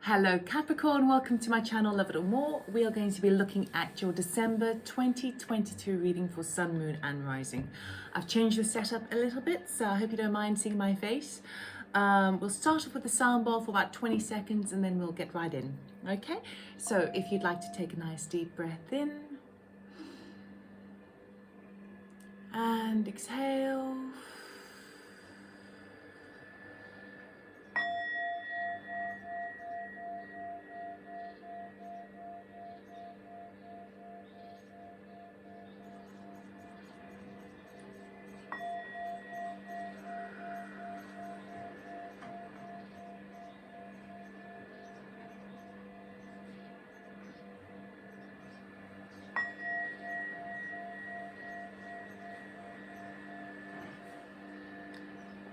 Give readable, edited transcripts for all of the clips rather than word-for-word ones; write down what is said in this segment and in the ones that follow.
Hello Capricorn, welcome to my channel Love It or More. We are going to be looking at your December 2022 reading for Sun, Moon and Rising. I've changed the setup a little bit, so I hope you don't mind seeing my face. We'll start off with the sound bowl for about 20 seconds and then we'll get right in. Okay, so if you'd like to take a nice deep breath in and exhale.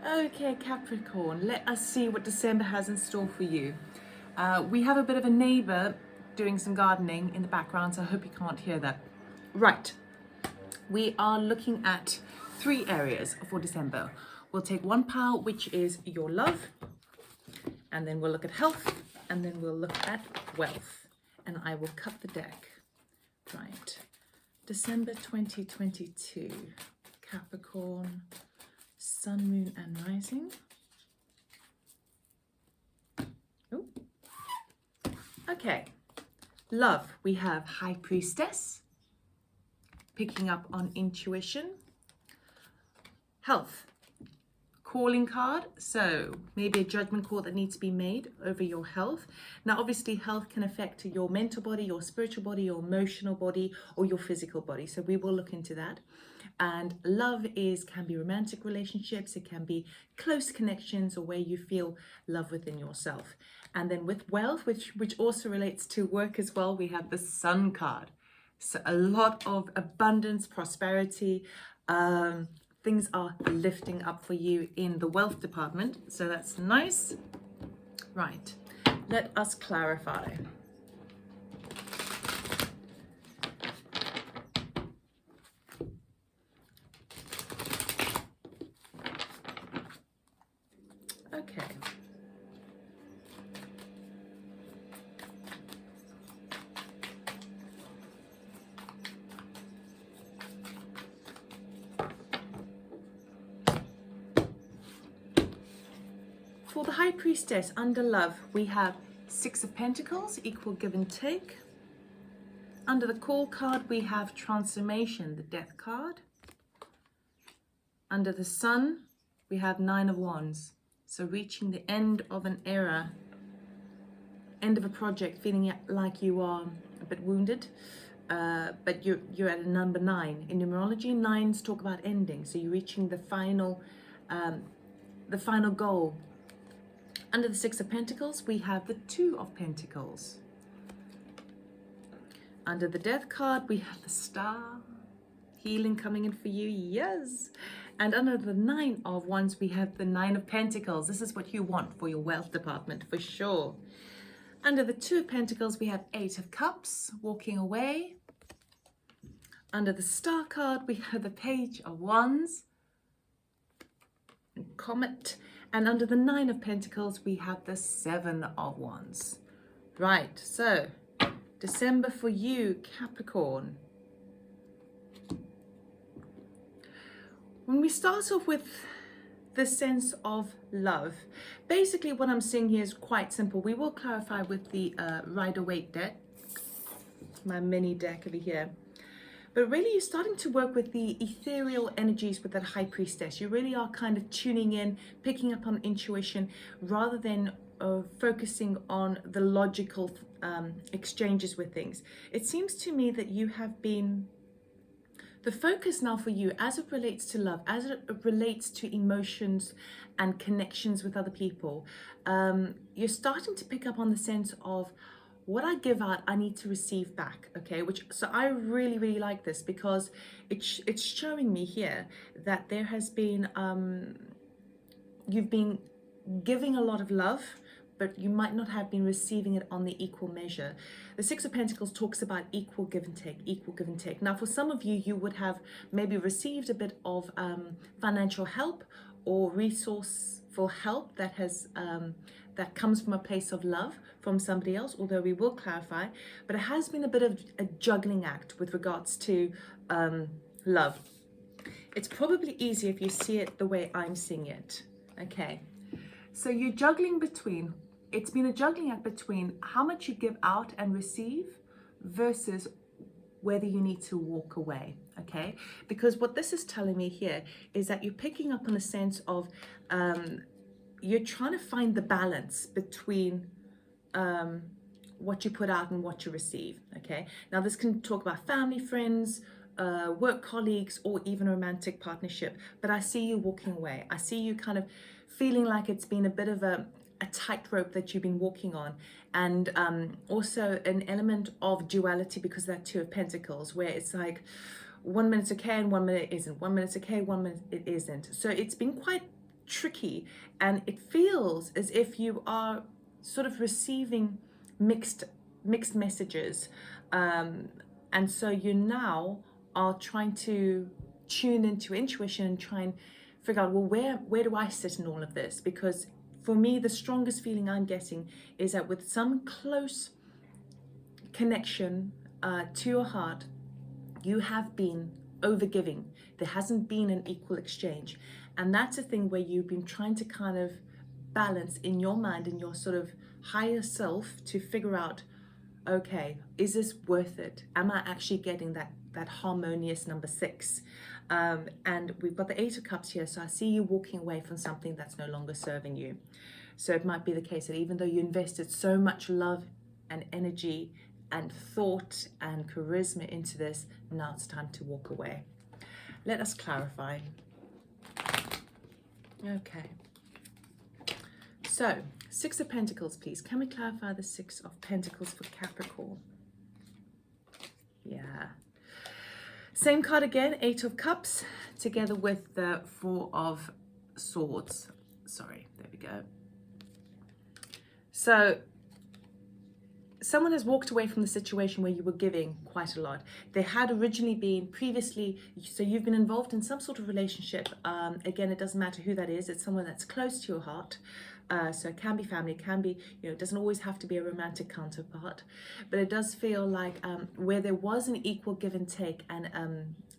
Okay, Capricorn, let us see what December has in store for you. We have a bit of a neighbor doing some gardening in the background, so I hope you can't hear that. Right, we are looking at 3 areas for December. We'll take one pile, which is your love, and then we'll look at health, and then we'll look at wealth. And I will cut the deck. Right, December 2022, Capricorn, Sun, Moon and Rising. Ooh. Okay, love, we have High Priestess, picking up on intuition. Health, calling card, so maybe a judgment call that needs to be made over your health. Now obviously health can affect your mental body, your spiritual body, your emotional body or your physical body, so we will look into that. And love can be romantic relationships, it can be close connections or where you feel love within yourself. And then with wealth, which also relates to work as well, we have the Sun card. So a lot of abundance, prosperity, things are lifting up for you in the wealth department. So that's nice. Right, let us clarify. Okay. For the High Priestess under love, we have 6 of Pentacles, equal give and take. Under the Call card, we have transformation, the Death card. Under the Sun, we have 9 of Wands. So reaching the end of an era, end of a project, feeling like you are a bit wounded, but you're at a number 9. In numerology, 9s talk about ending. So you're reaching the final goal. Under the 6 of Pentacles, we have the 2 of Pentacles. Under the Death card, we have the Star. Healing coming in for you, yes. And under the 9 of Wands, we have the 9 of Pentacles. This is what you want for your wealth department, for sure. Under the 2 of Pentacles, we have 8 of Cups, walking away. Under the Star card, we have the Page of Wands, and Comet. And under the 9 of Pentacles, we have the 7 of Wands. Right, so December for you, Capricorn. When we start off with the sense of love, basically what I'm seeing here is quite simple. We will clarify with the Rider-Waite deck, my mini deck over here. But really you're starting to work with the ethereal energies with that High Priestess. You really are kind of tuning in, picking up on intuition, rather than focusing on the logical exchanges with things. It seems to me that you have been... The focus now for you, as it relates to love, as it relates to emotions and connections with other people, you're starting to pick up on the sense of what I give out, I need to receive back, okay? So I really, really like this because it's showing me here that there has been, you've been giving a lot of love, but you might not have been receiving it on the equal measure. The 6 of Pentacles talks about equal give and take, equal give and take. Now, for some of you, you would have maybe received a bit of financial help or resourceful help that has that comes from a place of love from somebody else, although we will clarify, but it has been a bit of a juggling act with regards to love. It's probably easier if you see it the way I'm seeing it. Okay, so you're juggling between, it's been a juggling act between how much you give out and receive versus whether you need to walk away. Okay, because what this is telling me here is that you're picking up on a sense of you're trying to find the balance between what you put out and what you receive. Okay, now this can talk about family, friends, work colleagues, or even a romantic partnership, but I see you walking away. I see you kind of feeling like it's been a bit of a tightrope that you've been walking on, and also an element of duality because of that Two of Pentacles, where it's like 1 minute's okay and 1 minute isn't, 1 minute's okay, 1 minute it isn't. So it's been quite tricky, and it feels as if you are sort of receiving mixed messages, and so you now are trying to tune into intuition and try and figure out, well, where do I sit in all of this? Because for me, the strongest feeling I'm getting is that with some close connection to your heart, you have been overgiving. There hasn't been an equal exchange. And that's a thing where you've been trying to kind of balance in your mind, in your sort of higher self, to figure out, okay, is this worth it? Am I actually getting that harmonious number 6? And we've got the 8 of Cups here, so I see you walking away from something that's no longer serving you. So it might be the case that even though you invested so much love and energy and thought and charisma into this, now it's time to walk away. Let us clarify. Okay. So, 6 of Pentacles, please. Can we clarify the 6 of Pentacles for Capricorn? Yeah. Same card again, 8 of Cups, together with the 4 of Swords. Sorry, there we go. So, someone has walked away from the situation where you were giving quite a lot. They had originally been previously, so you've been involved in some sort of relationship. Again, it doesn't matter who that is. It's someone that's close to your heart. So it can be family, it can be, it doesn't always have to be a romantic counterpart, but it does feel like where there was an equal give and take and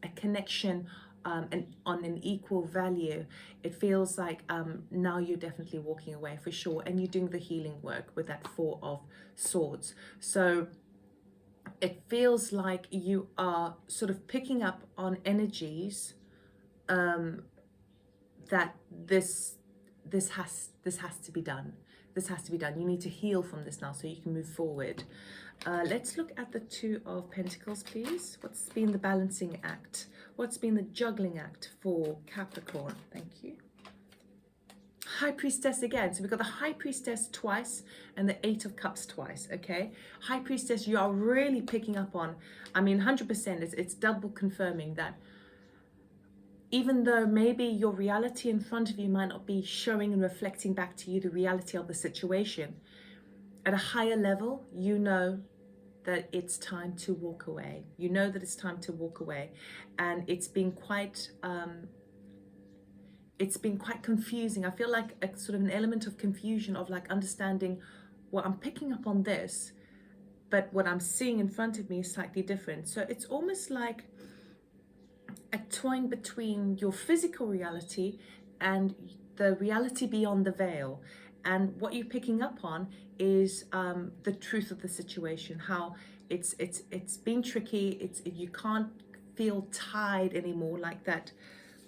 a connection and on an equal value, it feels like now you're definitely walking away for sure, and you're doing the healing work with that 4 of Swords. So it feels like you are sort of picking up on energies that this has to be done. This has to be done. You need to heal from this now so you can move forward. Let's look at the 2 of Pentacles, please. What's been the balancing act? What's been the juggling act for Capricorn? Thank you. High Priestess again. So we've got the High Priestess twice and the 8 of Cups twice, okay? High Priestess, you are really picking up on, 100%, it's double confirming that even though maybe your reality in front of you might not be showing and reflecting back to you the reality of the situation, at a higher level, you know that it's time to walk away. You know that it's time to walk away. And it's been quite confusing. I feel like a sort of an element of confusion of like understanding, well, I'm picking up on this, but what I'm seeing in front of me is slightly different. So it's almost like a toying between your physical reality and the reality beyond the veil. And what you're picking up on is the truth of the situation, how it's been tricky. You can't feel tied anymore, like that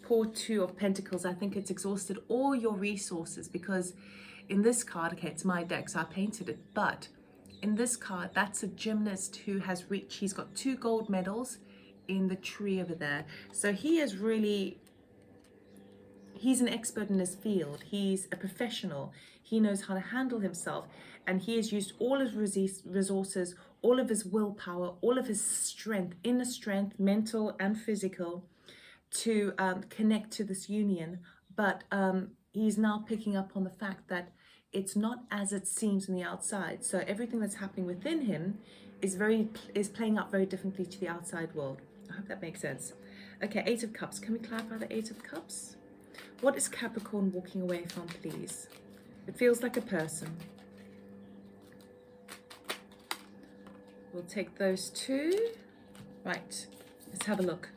poor 2 of Pentacles. I think it's exhausted all your resources, because in this card, okay, it's my deck, so I painted it, but in this card, that's a gymnast who has reached, he's got 2 gold medals in the tree over there. So he is really, he's an expert in his field. He's a professional. He knows how to handle himself, and he has used all his resources, all of his willpower, all of his strength, inner strength, mental and physical, to connect to this union. But he's now picking up on the fact that it's not as it seems on the outside. So everything that's happening within him is playing out very differently to the outside world. I hope that makes sense. Okay, 8 of Cups. Can we clarify the 8 of Cups? What is Capricorn walking away from, please? It feels like a person. We'll take those two. Right, let's have a look.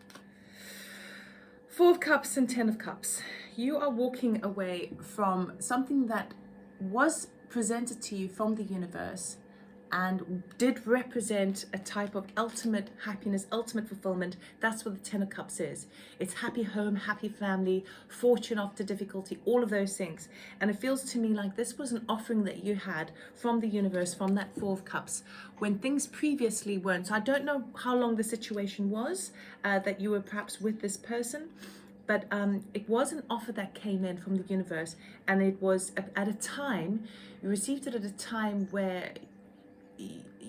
4 of Cups and 10 of Cups. You are walking away from something that was presented to you from the universe and did represent a type of ultimate happiness, ultimate fulfillment. That's what the 10 of Cups is. It's happy home, happy family, fortune after difficulty, all of those things. And it feels to me like this was an offering that you had from the universe, from that 4 of Cups, when things previously weren't. So I don't know how long the situation was that you were perhaps with this person, but it was an offer that came in from the universe, and it was at a time, you received it at a time where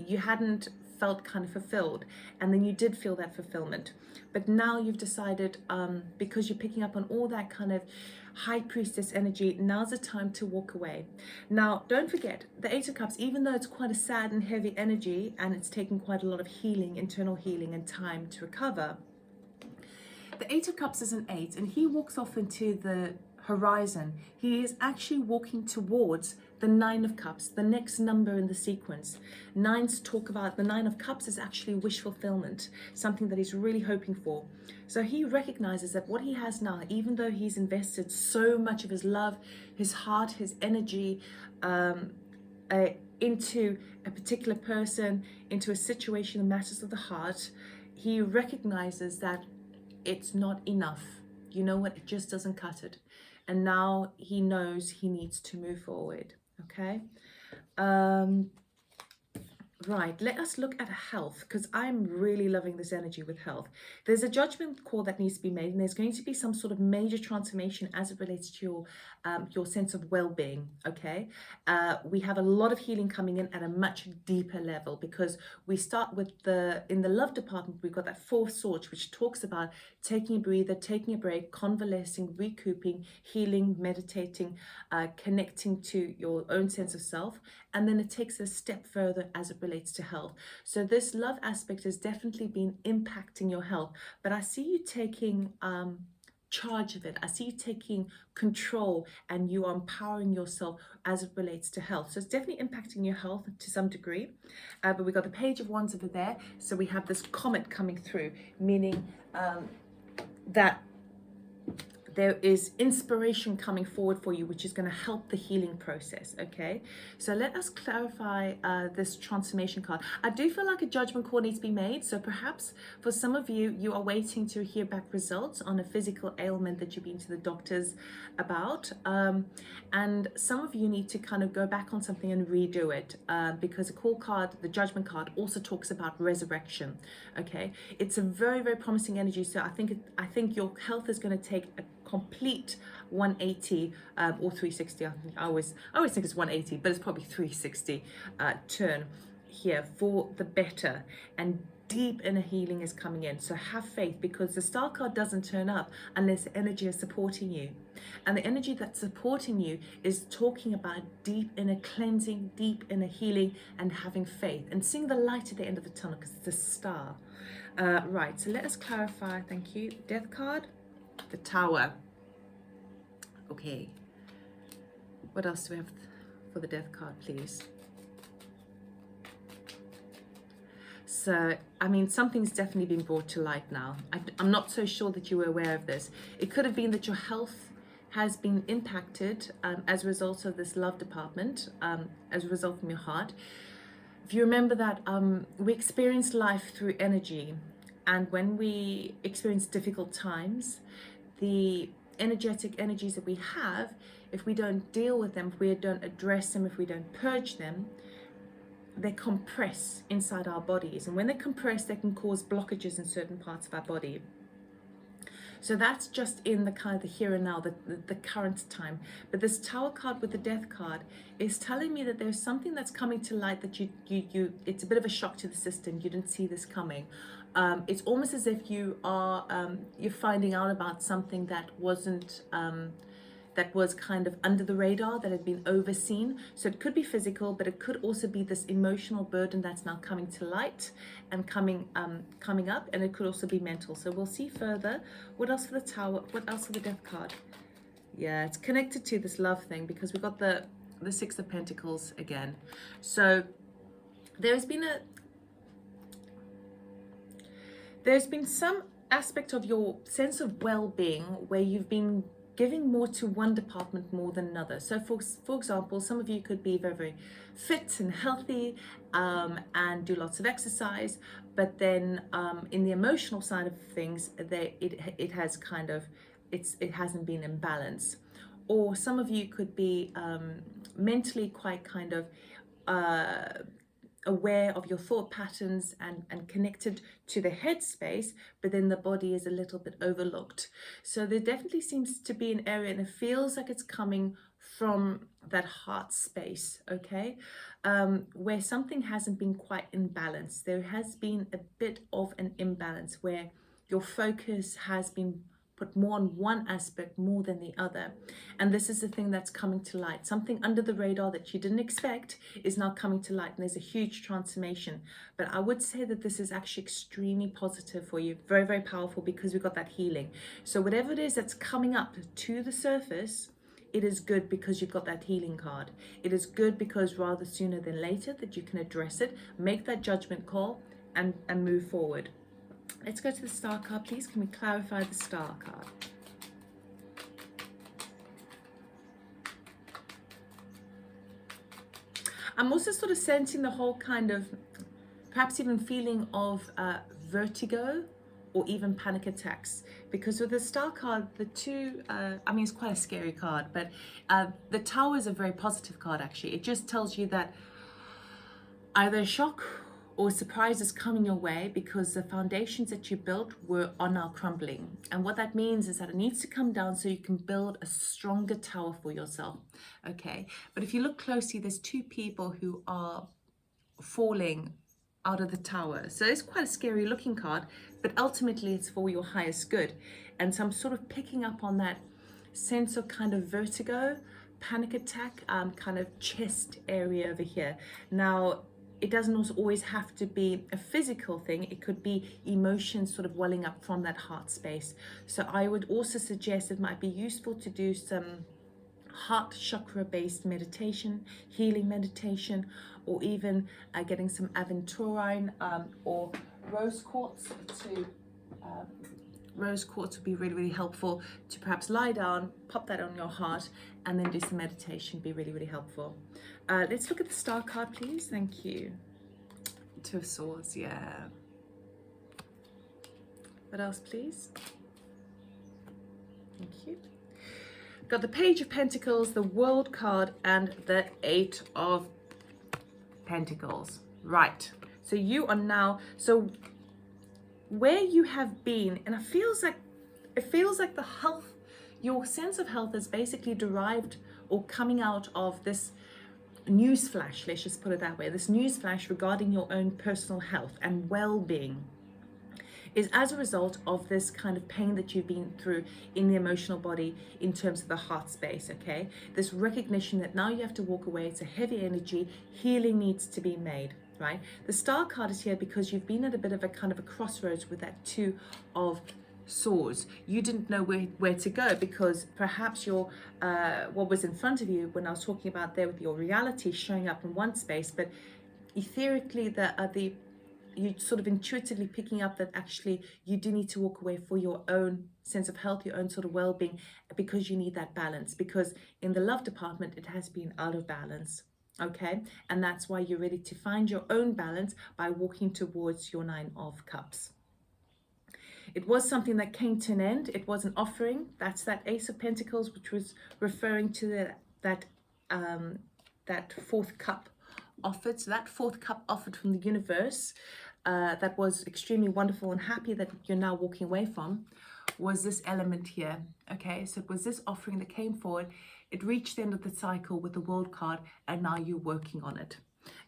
you hadn't felt kind of fulfilled, and then you did feel that fulfillment. But now you've decided, because you're picking up on all that kind of high priestess energy, now's the time to walk away. Now, don't forget, the 8 of Cups, even though it's quite a sad and heavy energy, and it's taken quite a lot of healing, internal healing and time to recover, the 8 of Cups is an 8, and he walks off into the horizon. He is actually walking towards the 9 of Cups, the next number in the sequence. Nines talk about, the 9 of Cups is actually wish fulfillment, something that he's really hoping for. So he recognizes that what he has now, even though he's invested so much of his love, his heart, his energy into a particular person, into a situation, the matters of the heart, he recognizes that it's not enough. You know what? It just doesn't cut it. And now he knows he needs to move forward. Okay. Right, let us look at health, because I'm really loving this energy with health. There's a judgment call that needs to be made, and there's going to be some sort of major transformation as it relates to your sense of well-being. Okay, we have a lot of healing coming in at a much deeper level, because we start with in the love department, we've got that 4 of Swords, which talks about taking a breather, taking a break, convalescing, recouping, healing, meditating, connecting to your own sense of self. And then it takes a step further as it relates to health. So this love aspect has definitely been impacting your health, but I see you taking charge of it. I see you taking control, and you are empowering yourself as it relates to health. So it's definitely impacting your health to some degree. But we've got the Page of Wands over there. So we have this comet coming through, meaning that there is inspiration coming forward for you, which is going to help the healing process. Okay, so let us clarify this transformation card. I do feel like a judgment call needs to be made. So perhaps for some of you, you are waiting to hear back results on a physical ailment that you've been to the doctors about, and some of you need to kind of go back on something and redo it, because the call card, the judgment card, also talks about resurrection. Okay, it's a very, very promising energy. So I think your health is going to take a complete 180 or 360. I always think it's 180, but it's probably 360 turn here for the better, and deep inner healing is coming in. So have faith, because the Star card doesn't turn up unless the energy is supporting you, and the energy that's supporting you is talking about deep inner cleansing, deep inner healing, and having faith and seeing the light at the end of the tunnel, because it's a star. Right, so let us clarify. Thank you. Death card, the Tower. Okay, what else do we have for the Death card, please? So, I mean, something's definitely been brought to light now. I'm not so sure that you were aware of this. It could have been that your health has been impacted as a result of this love department, as a result from your heart. If you remember that we experience life through energy, and when we experience difficult times, the energetic energies that we have, if we don't deal with them, if we don't address them, if we don't purge them, they compress inside our bodies. And when they compress, they can cause blockages in certain parts of our body. So that's just in the kind of the here and now, the current time. But this Tower card with the Death card is telling me that there's something that's coming to light that it's a bit of a shock to the system. You didn't see this coming. It's almost as if you are you're finding out about something that wasn't that was kind of under the radar, that had been overseen. So it could be physical, but it could also be this emotional burden that's now coming to light and coming up, and it could also be mental. So we'll see further. What else for the Tower? What else for the Death card? Yeah, it's connected to this love thing, because we've got the the Six of Pentacles again. So there's been some aspect of your sense of well-being where you've been giving more to one department more than another. So for example, some of you could be very, very fit and healthy and do lots of exercise, but then in the emotional side of things, it has kind of, it hasn't been in balance. Or some of you could be mentally quite kind of aware of your thought patterns and connected to the headspace, but then the body is a little bit overlooked. So there definitely seems to be an area, and it feels like it's coming from that heart space, okay, where something hasn't been quite in balance. There has been a bit of an imbalance where your focus has been put more on one aspect more than the other. And this is the thing that's coming to light. Something under the radar that you didn't expect is now coming to light, and there's a huge transformation. But I would say that this is actually extremely positive for you, very, very powerful, because we've got that healing. So whatever it is that's coming up to the surface, it is good because you've got that healing card. It is good because rather sooner than later that you can address it, make that judgment call, and move forward. Let's go to the Star card, please. Can we clarify the Star card? I'm also sort of sensing the whole kind of, perhaps even feeling of vertigo or even panic attacks. Because with the Star card, the two, I mean, it's quite a scary card, but the Tower is a very positive card, actually. It just tells you that either a shock or surprise is coming your way because the foundations that you built are now crumbling. And what that means is that it needs to come down so you can build a stronger tower for yourself, okay? But if you look closely, there's two people who are falling out of the tower. So it's quite a scary looking card, but ultimately it's for your highest good. And so I'm sort of picking up on that sense of kind of vertigo, panic attack, kind of chest area over here. Now, it doesn't also always have to be a physical thing. It could be emotions sort of welling up from that heart space. So I would also suggest it might be useful to do some heart chakra based meditation, healing meditation, or even getting some aventurine or rose quartz to rose quartz would be really, really helpful to perhaps lie down, pop that on your heart, and then do some meditation. Be really, really helpful. Let's look at the Star card, please. Thank you. Two of Swords, yeah. What else, please? Thank you. Got the Page of Pentacles, the World card, and the Eight of Pentacles. Right. So you are now, so where you have been, and it feels like the health, your sense of health is basically derived or coming out of this news flash, let's just put it that way. This news flash regarding your own personal health and well-being is as a result of this kind of pain that you've been through in the emotional body in terms of the heart space, okay? This recognition that now you have to walk away, it's a heavy energy, healing needs to be made, right? The Star card is here because you've been at a bit of a kind of a crossroads with that Two of Swords. You didn't know where to go because perhaps your what was in front of you when I was talking about there with your reality showing up in one space, but etherically you sort of intuitively picking up that actually you do need to walk away for your own sense of health, your own sort of well-being, because you need that balance, because in the love department it has been out of balance, okay? And that's why you're ready to find your own balance by walking towards your Nine of Cups. It was something that came to an end. It was an offering. That's that Ace of Pentacles, which was referring to that fourth cup offered. So that fourth cup offered from the universe, that was extremely wonderful and happy that you're now walking away from, was this element here. Okay, so it was this offering that came forward. It reached the end of the cycle with the World card, and now you're working on it.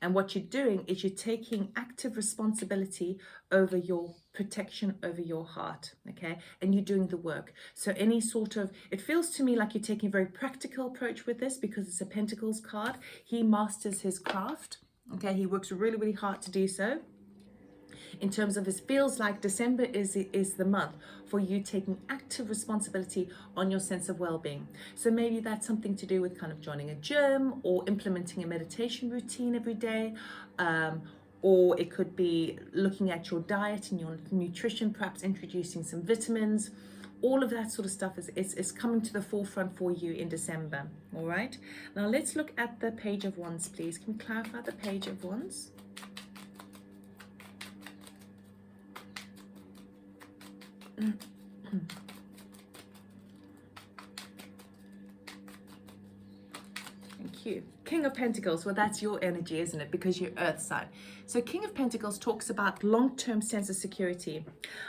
And what you're doing is you're taking active responsibility over your protection, over your heart, okay? And you're doing the work. So any sort of, it feels to me like you're taking a very practical approach with this because it's a Pentacles card. He masters his craft, okay? He works really, really hard to do so. in terms of it feels like December is the month for you taking active responsibility on your sense of well-being. So maybe that's something to do with kind of joining a gym or implementing a meditation routine every day, or it could be looking at your diet and your nutrition, perhaps introducing some vitamins. All of that sort of stuff is coming to the forefront for you in December. All right, now let's look at the Page of Wands, please. Can we clarify the Page of Wands? Thank you. King of Pentacles, well, that's your energy, isn't it? Because you're Earth sign. So King of Pentacles talks about long-term sense of security.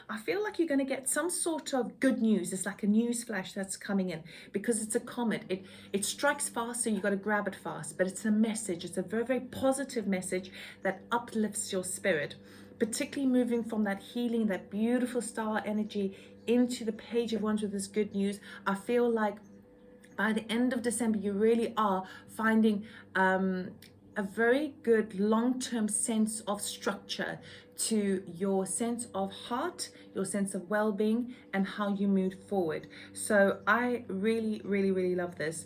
I feel like you're going to get some sort of good news. It's like a news flash that's coming in because it's a comet. It strikes fast, so you got to grab it fast. But it's a message. It's a very, very positive message that uplifts your spirit, particularly moving from that healing, that beautiful star energy into the Page of Wands with this good news. I feel like by the end of December, you really are finding a very good long-term sense of structure to your sense of heart, your sense of well-being, and how you move forward. So I really, really, really love this.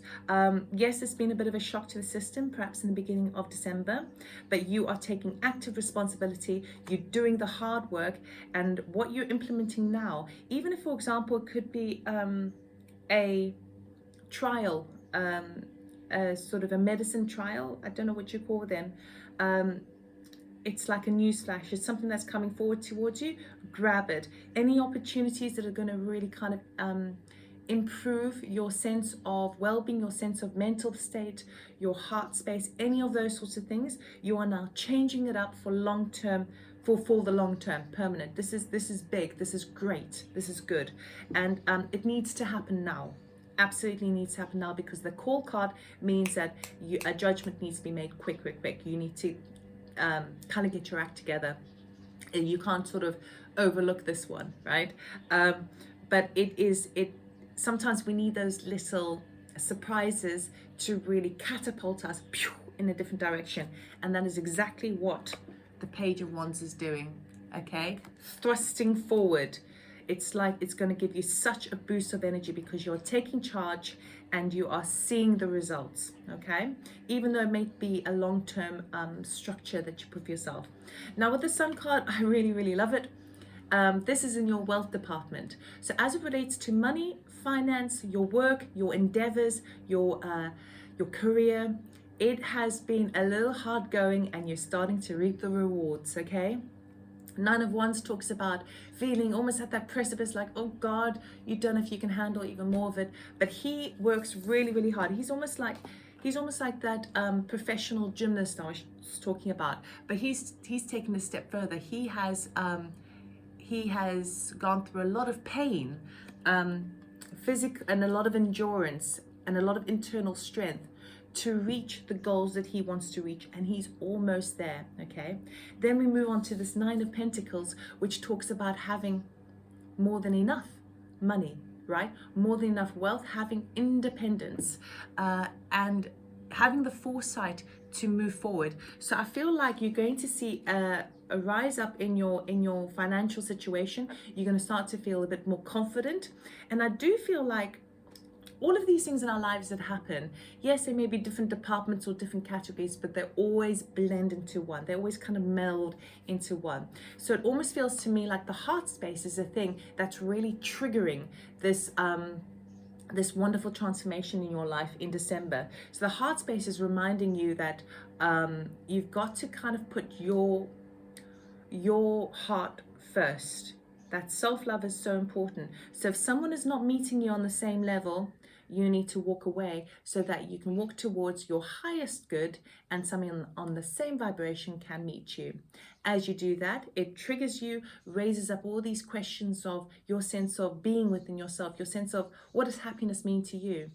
Yes, it's been a bit of a shock to the system, perhaps in the beginning of December, but you are taking active responsibility, you're doing the hard work, and what you're implementing now, even if, for example, it could be a trial, a sort of a medicine trial, I don't know what you call them. It's like a news flash. It's something that's coming forward towards you. Grab it. Any opportunities that are going to really kind of improve your sense of well-being, your sense of mental state, your heart space, any of those sorts of things, you are now changing it up for long-term, for the long term, permanent. This is big. This is great. This is good, and it needs to happen now. Absolutely needs to happen now, because the call card means that a judgment needs to be made quick. You need to kind of get your act together. You can't sort of overlook this one, right? But it sometimes we need those little surprises to really catapult us in a different direction, and that is exactly what the Page of Wands is doing. Okay, thrusting forward. It's like it's going to give you such a boost of energy because you're taking charge and you are seeing the results, okay? Even though it may be a long-term structure that you put for yourself. Now with the Sun card, I really, really love it. This is in your wealth department. So as it relates to money, finance, your work, your endeavors, your career, it has been a little hard going and you're starting to reap the rewards, okay? Nine of Wands talks about feeling almost at that precipice, like, oh God, you don't know if you can handle even more of it. But he works really, really hard. He's almost like that professional gymnast I was talking about. But he's taken a step further. He has gone through a lot of pain, physical, and a lot of endurance, and a lot of internal strength to reach the goals that he wants to reach, and he's almost there. Okay, then we move on to this Nine of Pentacles, which talks about having more than enough money, right? More than enough wealth, having independence, and having the foresight to move forward. So I feel like you're going to see a rise up in your financial situation. You're going to start to feel a bit more confident, and I do feel like all of these things in our lives that happen, yes, they may be different departments or different categories, but they always blend into one. They always kind of meld into one. So it almost feels to me like the heart space is a thing that's really triggering this this wonderful transformation in your life in December. So the heart space is reminding you that you've got to kind of put your heart first. That self-love is so important. So if someone is not meeting you on the same level, you need to walk away so that you can walk towards your highest good, and something on the same vibration can meet you. As you do that, it triggers you, raises up all these questions of your sense of being within yourself, your sense of what does happiness mean to you?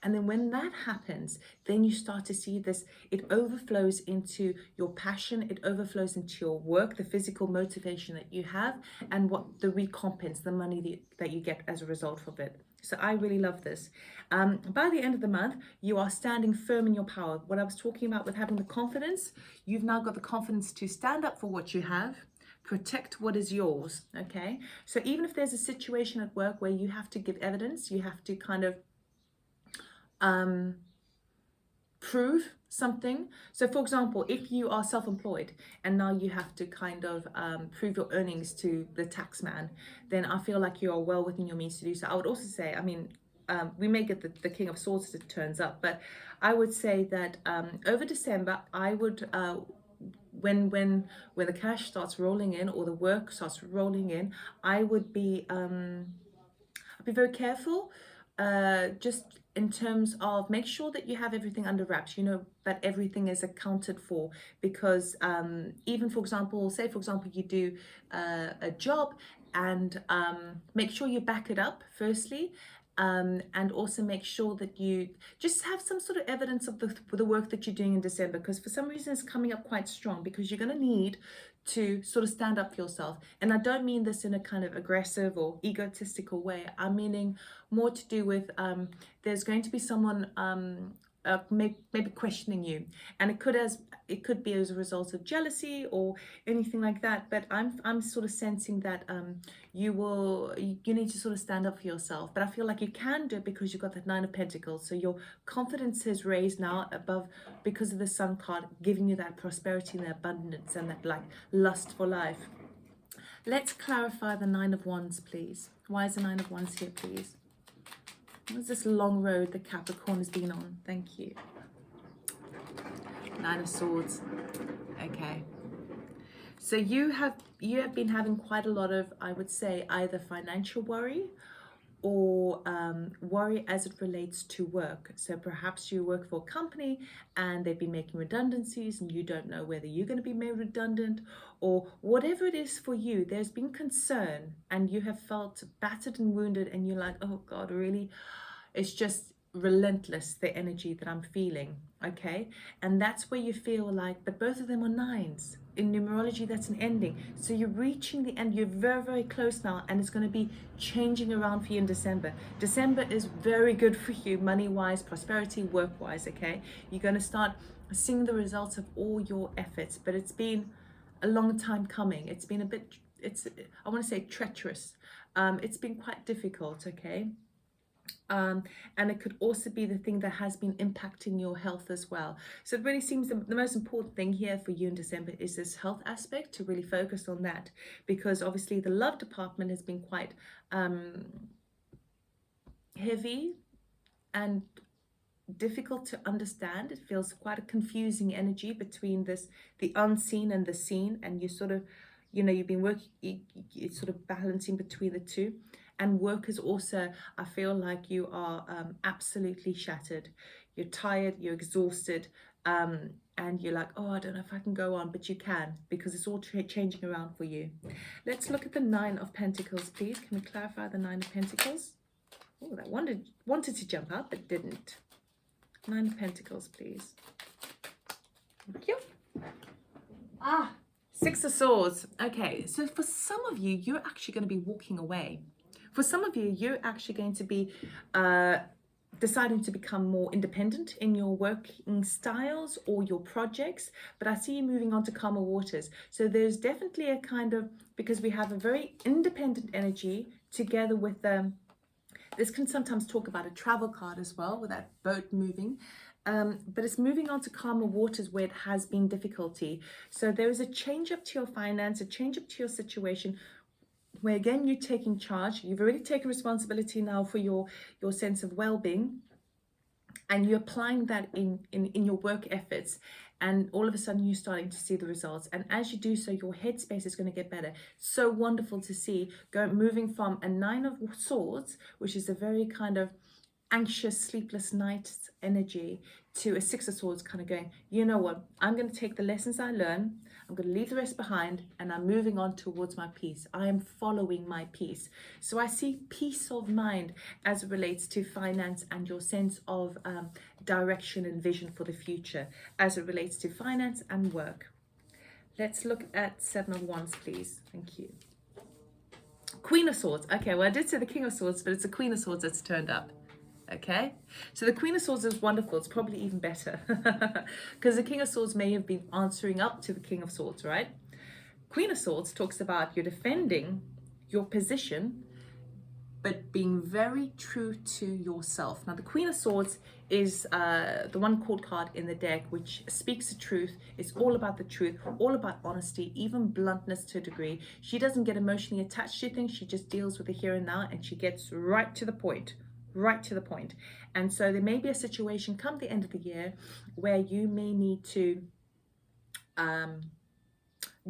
And then when that happens, then you start to see this, it overflows into your passion, it overflows into your work, the physical motivation that you have, and what the recompense, the money that you get as a result of it. So I really love this. By the end of the month, you are standing firm in your power. What I was talking about with having the confidence, you've now got the confidence to stand up for what you have, Protect what is yours, okay? So even if there's a situation at work where you have to give evidence, you have to kind of prove something. So for example, if you are self-employed and now you have to kind of prove your earnings to the tax man, then I feel like you are well within your means to do so. I would also say, I mean, we may get the King of Swords as it turns up, but I would say that over December, I would when the cash starts rolling in or the work starts rolling in, I would be I'd be very careful, just in terms of make sure that you have everything under wraps, you know, that everything is accounted for, because even for example, say for example you do a job, and make sure you back it up firstly, and also make sure that you just have some sort of evidence of the work that you're doing in December, because for some reason it's coming up quite strong, because you're going to need to sort of stand up for yourself. And I don't mean this in a kind of aggressive or egotistical way. I'm meaning more to do with there's going to be someone maybe questioning you, and it could be as a result of jealousy or anything like that. But I'm sort of sensing that you need to sort of stand up for yourself. But I feel like you can do it because you've got that Nine of Pentacles, so your confidence is raised now above, because of the Sun card, giving you that prosperity and that abundance and that like lust for life. Let's clarify the Nine of Wands, please. Why is the Nine of Wands here, please? What's this long road that Capricorn has been on? Thank you. Nine of Swords. Okay. So you have been having quite a lot of, I would say, either financial worry or worry as it relates to work. So perhaps you work for a company and they've been making redundancies and you don't know whether you're going to be made redundant, or whatever it is for you, there's been concern and you have felt battered and wounded, and you're like, oh God, really? It's just relentless, the energy that I'm feeling, okay? And that's where you feel like, but both of them are nines. In numerology, that's an ending. So you're reaching the end. You're very, very close now, and it's going to be changing around for you in December. December is very good for you, money-wise, prosperity, work-wise, okay? You're going to start seeing the results of all your efforts, but it's been a long time coming. It's been a bit, I want to say treacherous. It's been quite difficult, okay? And it could also be the thing that has been impacting your health as well. So it really seems the most important thing here for you in December is this health aspect, to really focus on that, because obviously the love department has been quite heavy and difficult to understand. It feels quite a confusing energy between the unseen and the seen, and you sort of, you know, you've been working, it's sort of balancing between the two. And work is also, I feel like you are absolutely shattered. You're tired, you're exhausted, and you're like, oh, I don't know if I can go on, but you can, because it's all changing around for you. Let's look at the Nine of Pentacles, please. Can we clarify the Nine of Pentacles? Oh, that wanted to jump out, but didn't. Nine of Pentacles, please. Thank you. Six of Swords. Okay, so for some of you, you're actually going to be walking away. For some of you, you're actually going to be deciding to become more independent in your working styles or your projects, but I see you moving on to calmer waters. So there's definitely a kind of, because we have a very independent energy together with this can sometimes talk about a travel card as well, with that boat moving. But it's moving on to calmer waters where it has been difficulty. So there is a change up to your finance, a change up to your situation, where again you're taking charge. You've already taken responsibility now for your sense of well-being, and you're applying that in your work efforts, and all of a sudden you're starting to see the results. And as you do so, your headspace is going to get better. So wonderful to see moving from a Nine of Swords, which is a very kind of anxious, sleepless nights energy, to a Six of Swords, kind of going, you know what, I'm going to take the lessons I learn, I'm going to leave the rest behind, and I'm moving on towards my peace. I am following my peace. So I see peace of mind as it relates to finance and your sense of direction and vision for the future as it relates to finance and work. Let's look at Seven of Wands, please. Thank you. Queen of Swords. Okay, well, I did say the King of Swords, but it's the Queen of Swords that's turned up. Okay, so the Queen of Swords is wonderful. It's probably even better because the King of Swords may have been answering up to the King of Swords, right? Queen of Swords talks about you're defending your position, but being very true to yourself. Now, the Queen of Swords is the one called card in the deck, which speaks the truth. It's all about the truth, all about honesty, even bluntness to a degree. She doesn't get emotionally attached to things. She just deals with the here and now, and she gets right to the point. Right to the point. And so there may be a situation come the end of the year where you may need to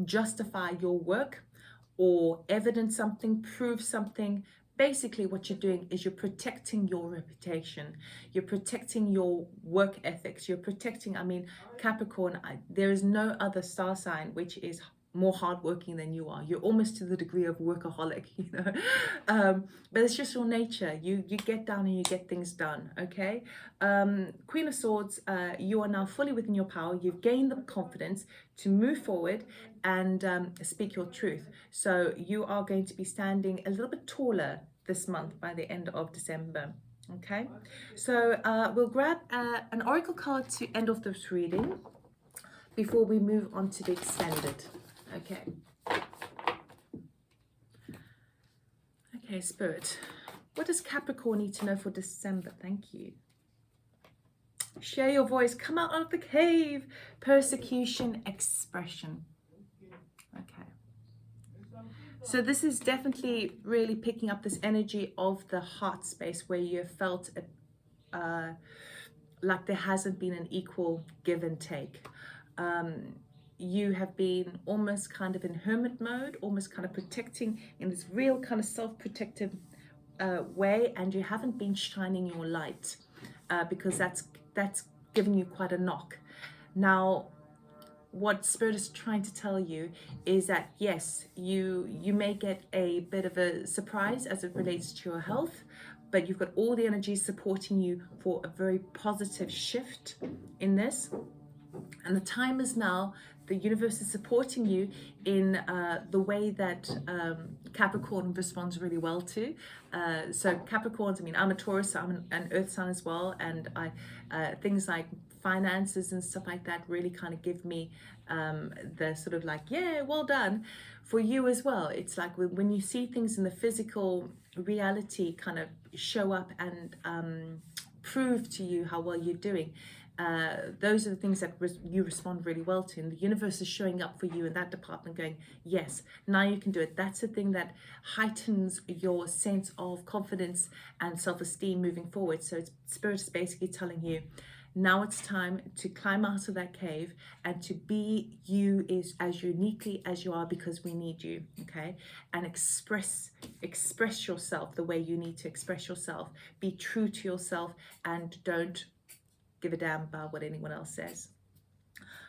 justify your work or evidence something, prove something. Basically what you're doing is you're protecting your reputation, you're protecting your work ethics, you're protecting, I mean, Capricorn, there is no other star sign which is more hardworking than you are. You're almost to the degree of workaholic, you know. But it's just your nature. You get down and you get things done, okay? Queen of Swords, you are now fully within your power. You've gained the confidence to move forward and speak your truth. So you are going to be standing a little bit taller this month by the end of December. Okay, so we'll grab an oracle card to end off this reading before we move on to the extended. Okay. Okay, Spirit. What does Capricorn need to know for December? Thank you. Share your voice. Come out of the cave. Persecution, expression. Okay. So this is definitely really picking up this energy of the heart space where you have felt like there hasn't been an equal give and take. You have been almost kind of in hermit mode, almost kind of protecting in this real kind of self-protective way, and you haven't been shining your light because that's giving you quite a knock. Now, what Spirit is trying to tell you is that yes, you may get a bit of a surprise as it relates to your health, but you've got all the energy supporting you for a very positive shift in this. And the time is now. The universe is supporting you in the way that Capricorn responds really well to. So Capricorns, I mean, I'm a Taurus, so I'm an earth sign as well. And things like finances and stuff like that really kind of give me the sort of like, yeah, well done. For you as well, it's like when you see things in the physical reality kind of show up and prove to you how well you're doing. Those are the things that you respond really well to, and the universe is showing up for you in that department going, yes, now you can do it. That's the thing that heightens your sense of confidence and self-esteem moving forward. So Spirit is basically telling you, now it's time to climb out of that cave and to be you is as uniquely as you are, because we need you, okay? And express yourself the way you need to express yourself. Be true to yourself and don't give a damn about what anyone else says.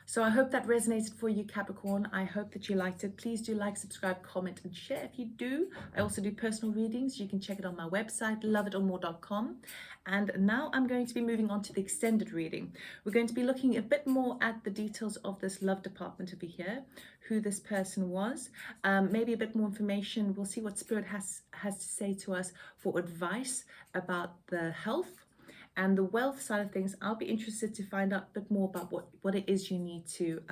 So I hope that resonated for you, Capricorn. I hope that you liked it. Please do like, subscribe, comment, and share if you do. I also do personal readings. You can check it on my website, loveitoormore.com. And now I'm going to be moving on to the extended reading. We're going to be looking a bit more at the details of this love department over here, who this person was, maybe a bit more information. We'll see what Spirit has to say to us for advice about the health and the wealth side of things. I'll be interested to find out a bit more about what it is you need to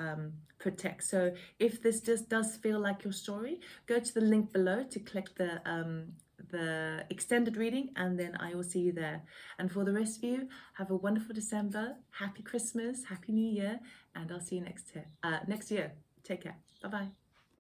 protect. So if this does feel like your story, go to the link below to click the extended reading, and then I will see you there. And for the rest of you, have a wonderful December, happy Christmas, happy New Year, and I'll see you next year. Take care. Bye-bye.